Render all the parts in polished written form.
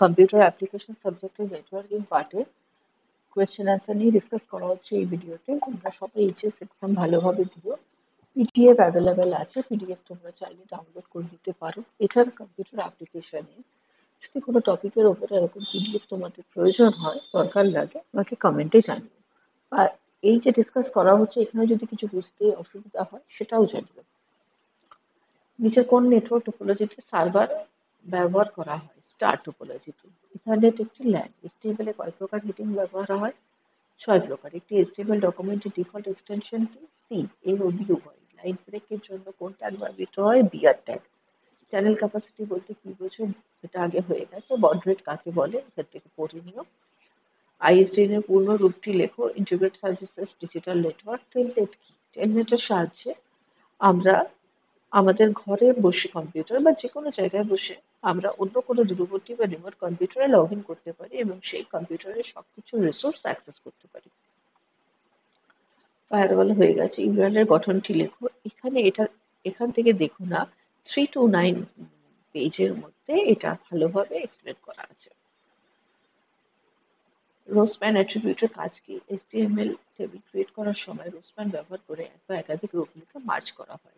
Computer application সাবজেক্টের networking পার্টে question answer নিয়ে ডিসকাস করা হচ্ছে এই ভিডিওতে। তোমরা সবাই এইচএস এক্সাম ভালোভাবে দিও। পিডিএফ অ্যাভেলেবেল আছে, পিডিএফ তোমরা চাইলে ডাউনলোড করে নিতে পারো। এছাড়া কম্পিউটার অ্যাপ্লিকেশনে যদি কোনো টপিকের ওপরে এরকম পিডিএফ তোমাদের প্রয়োজন হয়, দরকার লাগে, আমাকে কমেন্টে জানিও। আর এই যে ডিসকাস করা হচ্ছে এখানে যদি কিছু বুঝতে অসুবিধা হয় সেটাও জানিও। নিচে কোন নেটওয়ার্ক টোপোলজিতে সার্ভার ব্যবহার করা হয়? স্টার টোপোলজিতে। ইথারনেট একটি ল্যান। এইচটিএমএল এ কয় প্রকার হেডিং ব্যবহার হয়? 6 প্রকার। একটি এইচটিএমএল ডকুমেন্টের ডিফল্ট এক্সটেনশনটি সি, এ ও বি উভয়। লাইন ব্রেকের জন্য কোন ট্যাগ ব্যবহৃত হয়? BR tag. চ্যানেল ক্যাপাসিটি বলতে কি বোঝো? এটা আগে হয়ে গেছে। বড রেট কাকে বলে? এখান থেকে পড়ে নিও। আইএসডিএন এর পূর্ণ রূপটি লেখো। Integrated services digital network. Telnet কি? টেলনেটের সাহায্যে আমরা আমাদের ঘরে বসে কম্পিউটার বা যে কোনো জায়গায় বসে আমরা অন্য কোনো দূরবর্তী বা রিমোট কম্পিউটারে লগ ইন করতে পারি এবং সেই কম্পিউটারের সবকিছু রিসোর্স অ্যাক্সেস করতে পারি। ফায়ারওয়াল হয়ে গেছে। ইউআরএল এর গঠনটি লেখো। এখান থেকে দেখো না, 3 to 9 পেজের মধ্যে এটা ভালোভাবে এক্সপ্লেন করা আছে। রোস্প্যান অ্যাট্রিবিউটের কাজ কি? এইচটিএমএল টেবিল ক্রিয়েট করার সময় রোস্প্যান ব্যবহার করে এক বা একাধিক রূপরেখা মার্জ করা হয়।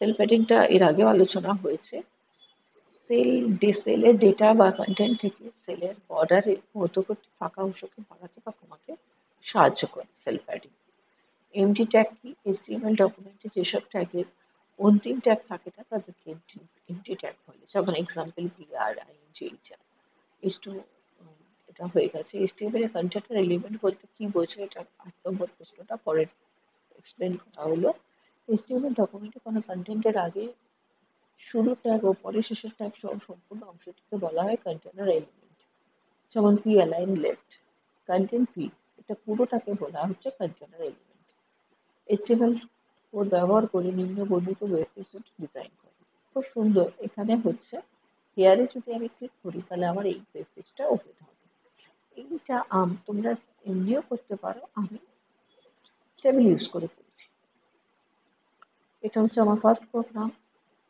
সেল প্যাডিংটা এর আগেও আলোচনা হয়েছে। সেলের ডেটা বা কন্টেন্ট থেকে সেলের বর্ডারের মধ্যবর্তী ফাঁকা অংশকে বাড়াতে বা কমাতে সাহায্য করে সেল প্যাডিং। এমটি ট্যাগ কি? এইচটিএমএল ডকুমেন্টে যেসব ট্যাগের অন্তিম ট্যাগ থাকে না তাদেরকে এমটি ট্যাগ বলে। যেমন এক্সাম্পল ভিআর, আইএনজি, এইচআর। টু এটা হয়ে গেছে। এইচটিএমএল এর কন্টেন্টার এলিমেন্ট বলতে কি বোঝো? এটা ৮ নম্বর প্রশ্নটা পরে এক্সপ্লেন করা হলো। এইচটিএমএল ডকুমেন্টে কোনো কন্টেন্টের আগে শুরু ট্যাগ ও পরে শেষের ট্যাগ সহ সম্পূর্ণ অংশটিকে বলা হয় কন্টেনার এলিমেন্ট। যেমন P align left, content P, এটা পুরোটাকে বলা হচ্ছে কন্টেনার এলিমেন্ট। এইচটিএমএল কোড ব্যবহার করে নিম্ন বর্ণিত ওয়েব পেজ ডিজাইন করে। খুব সুন্দর। এখানে হচ্ছে হেয়ারে যদি আমি ক্লিক করি তাহলে আমার এই ওয়েব পেজটা ওপেন হবে। এইটা তোমরা এমনিও করতে পারো, আমি টেবিল ইউজ করে করেছি। এটা হচ্ছে আমার ফার্স্ট প্রোগ্রাম।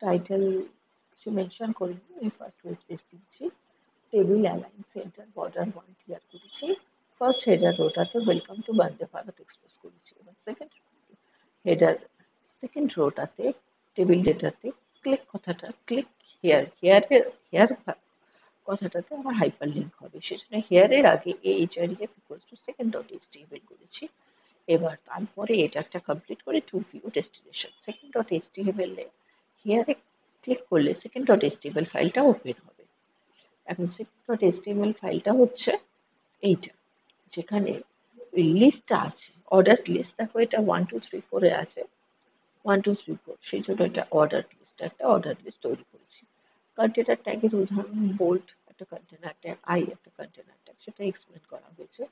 টাইটেল কিছু মেনশন করিনি, আমি ফার্স্ট ওয়েব পেজ দিচ্ছি। Table align center border 1 clear করেছি। ফার্স্ট হেডার রোটাতে welcome to Vande Bharat express করেছি। এবং সেকেন্ড রোটাতে টেবিল ডেটাতে ক্লিক হেয়ার কথাটাতে আমার হাইপার লিঙ্ক হবে। সেজন্য হেয়ারের আগে HRF equals to second dot HTML করেছি। এবার তারপরে এটা একটা কমপ্লিট করে to view destination second dot HTML এ হেয়ারে ক্লিক করলে সেকেন্ড ডট এইচটিএমএল ফাইলটা ওপেন হবে। এখন সেকেন্ড ডট এইচটিএমএল ফাইলটা হচ্ছে এইটা, যেখানে ওই লিস্টটা আছে, অর্ডার লিস্ট। দেখো এটা 1 2 3 4 এ আছে, 1 2 3 4, সেই জন্য এটা একটা অর্ডার লিস্ট তৈরি করেছি। কন্টেনার ট্যাগের উদাহরণ বোল্ট একটা কন্টেনার ট্যাগ, আই একটা কন্টেনার ট্যাগ, সেটা এক্সপ্লেন করা হয়েছে।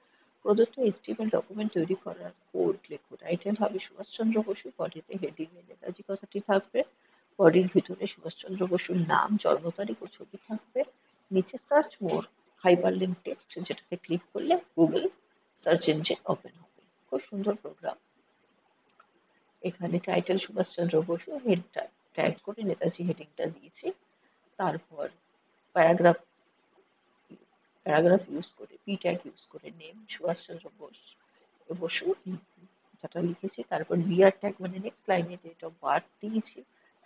প্রদত্ত এইচটিএমএল ডকুমেন্ট তৈরি করার কোড লেখো। টাইটেল হবে সুভাষচন্দ্র বসু, বডিতে হেডিং এ নেতাজি কথাটি থাকবে, বডির ভিতরে সুভাষচন্দ্র বসুর নাম, জন্ম তারিখ ও ছবি থাকবে। নিচে সার্চ মোর হাইপারলিঙ্ক টেক্সট, যেটাতে ক্লিক করলে গুগল সার্চ ইঞ্জিন ওপেন হবে। খুব সুন্দর প্রোগ্রাম। এখানে title Subhas Chandra Bose, head tag করে নেতাজি হেডিংটা দিয়েছি। তারপর প্যারাগ্রাফ প্যারাগ্রাফ ইউজ করে পি ট্যাগ ইউজ করে নেম সুভাষচন্দ্র বসু যেটা লিখেছি। তারপর বিআর ট্যাগ মানে নেক্সট লাইনে ডেট অফ বার্থ দিয়েছি।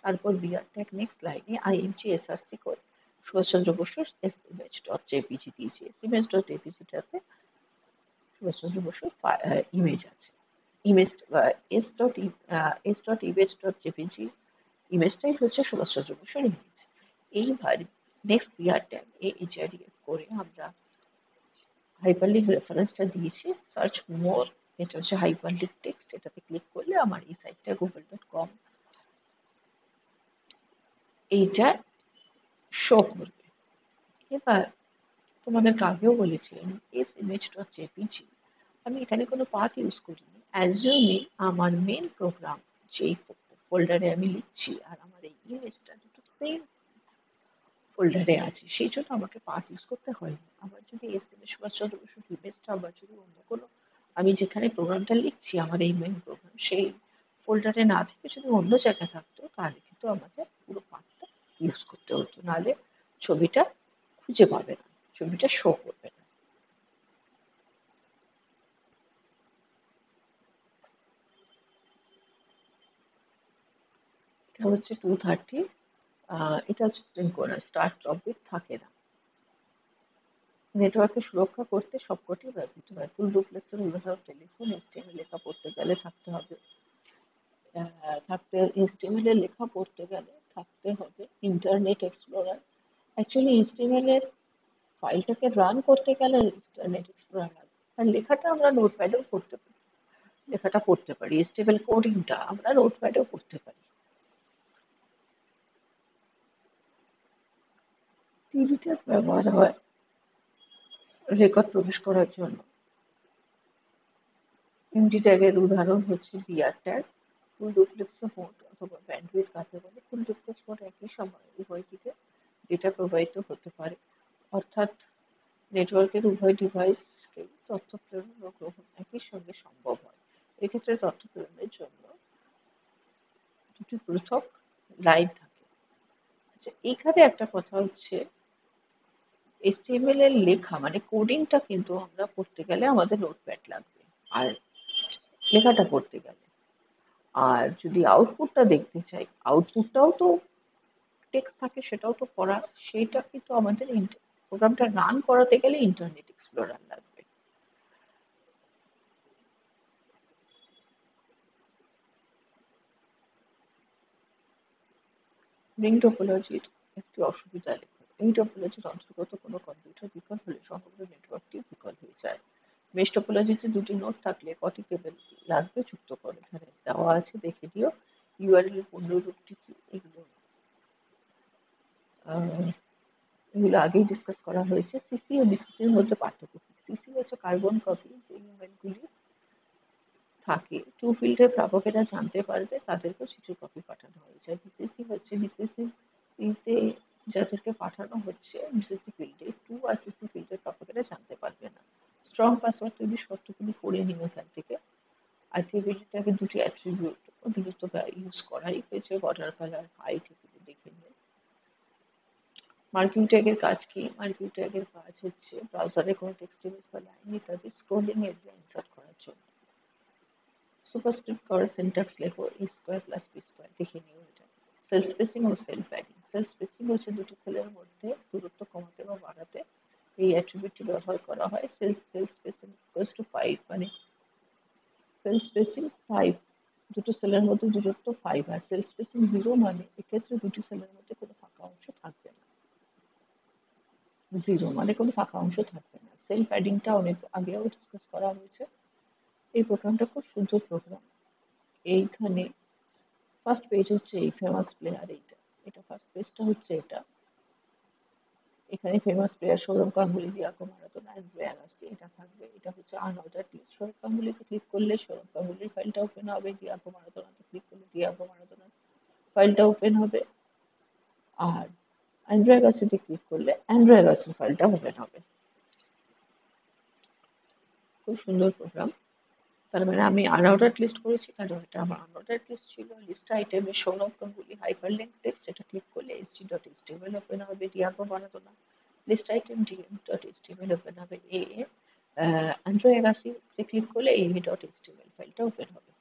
তারপর বিআর ট্যাগ নেক্সট লাইনে আইএনজি এসআরসি করে সুভাষচন্দ্র বসুর এস ইমেজ ডট জেপিজি দিয়েছি। এস ইমেজ ডট জেপিজিটাতে সুভাষচন্দ্র বসুর ইমেজ আছে। Images dot image dot JPG ইমেজটাই হচ্ছে সুভাষচন্দ্র বসুর ইমেজ। এইবার নেক্সট বিআর ট্যাগ এইচআরডিএফ করে আমরা হাইপারলিঙ্ক রেফারেন্সটা দিয়েছি। সার্চ মোর, এটা হচ্ছে হাইপারলিঙ্ক টেক্সট, এটাতে ক্লিক করলে আমার এই সাইটটা google.com এইটা শো করবে। এবার তোমাদেরকে আগেও বলেছিলাম এস ইমেজ ডট জেপিজি, আমি এখানে কোনো পাথ ইউজ করিনি। অ্যাজিউমিং আমার মেন প্রোগ্রাম যেই ফোল্ডারে আমি লিখছি আর আমার এই ইমেজটা দুটো সেম ফোল্ডারে আছে, সেই জন্য আমাকে পাথ ইউজ করতে হয়নি। আমার যদি এস এম এস সুভাষচন্দ্র বসুর ইমেজটা বা যদি অন্য কোনো আমি যেখানে প্রোগ্রামটা লিখছি আমার এই মেন প্রোগ্রাম সেই ফোল্ডারে না থেকে যদি অন্য জায়গায় থাকতো তাহলে কিন্তু আমাদের পুরো পাথটা ইউজ করতে হতো, নাহলে ছবিটা খুঁজে পাবে না, ছবিটা শো করবে না। এটা হচ্ছে 230, এটা হচ্ছে সিনক্রোনাস, স্টার্ট স্টপ বিট থাকে না। নেটওয়ার্কের সুরক্ষা করতে সবকটি ব্যবহৃত হয়। ফুল ডুপ্লেক্সের উদাহরণ টেলিফোন, HTML লেখা পড়তে গেলে থাকতে হবে, HTML এর লেখা পড়তে গেলে থাকতে হবে ইন্টারনেট এক্সপ্লোরার। অ্যাকচুয়ালি HTML এর ফাইলটাকে রান করতে গেলে ইন্টারনেট এক্সপ্লোরার লাগবে। আর লেখাটা আমরা নোটপ্যাডেও করতে পারি, লেখাটা পড়তে পারি, HTML কোডিংটা আমরা নোটপ্যাডেও করতে পারি। টিভিতে ব্যবহার হয় রেকর্ড প্রবেশ করার জন্য। এমডি ট্যাগের উদাহরণ হচ্ছে BR tag. Full duplex mode অথবা ব্যান্ডউইথ কাকে বলে? ফুল ডুপ্লেক্স মোড একই সময়ে উভয় দিকে ডেটা প্রবাহিত হতে পারে, অর্থাৎ নেটওয়ার্কের উভয় ডিভাইসকেই তথ্য প্রেরণ ও গ্রহণ একই সঙ্গে সম্ভব হয়। এক্ষেত্রে তথ্য প্রেরণের জন্য দুটি পৃথক লাইন থাকে। আচ্ছা, এখানে একটা কথা হচ্ছে HTML এর লেখা মানে কোডিংটা কিন্তু আমরা পড়তে গেলে আমাদের নোটপ্যাড লাগবে, আর লেখাটা পড়তে গেলে। আর যদি আউটপুটটা দেখতে চাই, আউটপুটটাও তো টেক্সট থাকে, সেটাও তো পড়া, সেইটা কিন্তু আমাদের প্রোগ্রামটা রান করাতে গেলে ইন্টারনেট এক্সপ্লোরার লাগবে। রিং টোপোলজির একটি অসুবিধা লেখো। এই টোপোলজির অন্তর্গত কোনো কম্পিউটার বিকল হলে সমগ্র নেটওয়ার্কটি বিকল হয়ে যায়। মেশ টোপোলজিতে দুটি নোড থাকলে কটি কেবল লাগবে যুক্ত করো? এখানে দেওয়া আছে, দেখে দিও। ইউআরএল এর পুনরুক্তি কি? এগুলো আগেই ডিসকাস করা হয়েছে। সিসি ও বিসিসির মধ্যে পার্থক্য কি? সিসি হচ্ছে কার্বন কপি, যে ইমেলগুলি থাকে টু ফিল্ডের প্রাপকেরা জানতে পারবে তাদেরকেও চিঠির কপি পাঠানো হয়েছে। বিসিসি হচ্ছে বিসিসিতে যাদেরকে পাঠানো হচ্ছে বিসিসি ফিল্ডে, টু আর সিসি ফিল্ডের প্রাপকেরা জানতে পারবে না। স্ট্রং পাসওয়ার্ড তৈরির শর্তগুলি পড়ে নিও এখান থেকে। আইপিভিটাকে দুটি অ্যাট্রিবিউট দ্রুত ইউজ করাই হয়েছে, বর্ডার কালার, হাইট, এগুলো দেখে নিও। মার্কিং ট্যাগের কাজ কি? মার্কিং ট্যাগের কাজ হচ্ছে ব্রাউজারে কোনো টেক্সট ইমেজ বা লাইন ইত্যাদি স্ক্রোলিং এরিয়া ইনসার্ট করার জন্য। সুপারস্ক্রিপ্ট করে সিনট্যাক্স লেখো, এ স্কোয়ার প্লাস বি স্কোয়ার, দেখে নিও এটা। সেল স্পেসিং ও সেল প্যাডিং। সেল স্পেসিং হচ্ছে দুটি সেলের মধ্যে দূরত্ব কমাতে বা বাড়াতে এই অ্যাট্রিবিউটটি ব্যবহার করা হয়। সেল স্পেসিং ইকুয়ালস টু 5, মানে সেল স্পেসিং 5, দুটো সেলের মধ্যে দূরত্ব 5। আর সেল স্পেসিং 0 মানে এক্ষেত্রে দুটি সেলের মধ্যে কোনো ফাঁকা অংশ থাকবে না। 0 মানে কোনো ফাঁকা অংশ থাকবে না। সেল প্যাডিংটা অনেক আগেও ডিসকাস করা হয়েছে। এই প্রোগ্রামটা খুব সুন্দর প্রোগ্রাম। এইখানে ফার্স্ট পেজ হচ্ছে এই ফেমাস প্লেয়ার, এইটা, এটা ফার্স্ট পেজটা হচ্ছে এটা। এখানে famous player Sourav Ganguly, Diego Maradona, Andre Agassi এটা থাকবে। এটা হচ্ছে আনঅর্ডার লিস্ট। সৌরভ গাঙ্গুলিতে ক্লিক করলে সৌরভ গাঙ্গুলির ফাইলটা ওপেন হবে, ডিয়াগো মারাদোনাতে ক্লিক করলে ডিয়াগো মারাদোনার ফাইলটা ওপেন হবে, আর অ্যান্ড্রে আগাসিতে ক্লিক করলে অ্যান্ড্রে আগাসির ফাইলটা ওপেন হবে। খুব সুন্দর প্রোগ্রাম। তার মানে আমি আনঅর্ডার লিস্ট করেছি কারণ এটা আমার আনঅর্ডার লিস্ট ছিল। লিস্ট আইটেমে সৌরভ গাঙ্গুলি হাইপারলিংক টেক্সট, এটা ক্লিক করলে html.html ওপেন হবে, Diego Maradona list item dm.html open হবে, অ্যান্ড্রে আগাসিতে ক্লিক করলে ame.html ফাইলটা ওপেন হবে।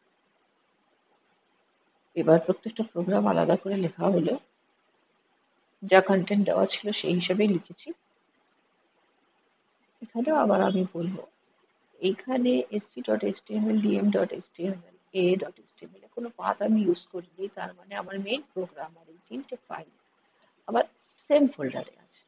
এবার প্রত্যেকটা প্রোগ্রাম আলাদা করে লেখা হলো, যা কন্টেন্ট দেওয়া ছিল সেই হিসেবেই লিখেছি। এখানেও আবার আমি বলবো, এইখানে st.html, dm.html, a.html এ কোনো পাথ আমি ইউজ করিনি, তার মানে আমার মেইন প্রোগ্রাম আর এই তিনটে ফাইল আবার সেম ফোল্ডারে আছে।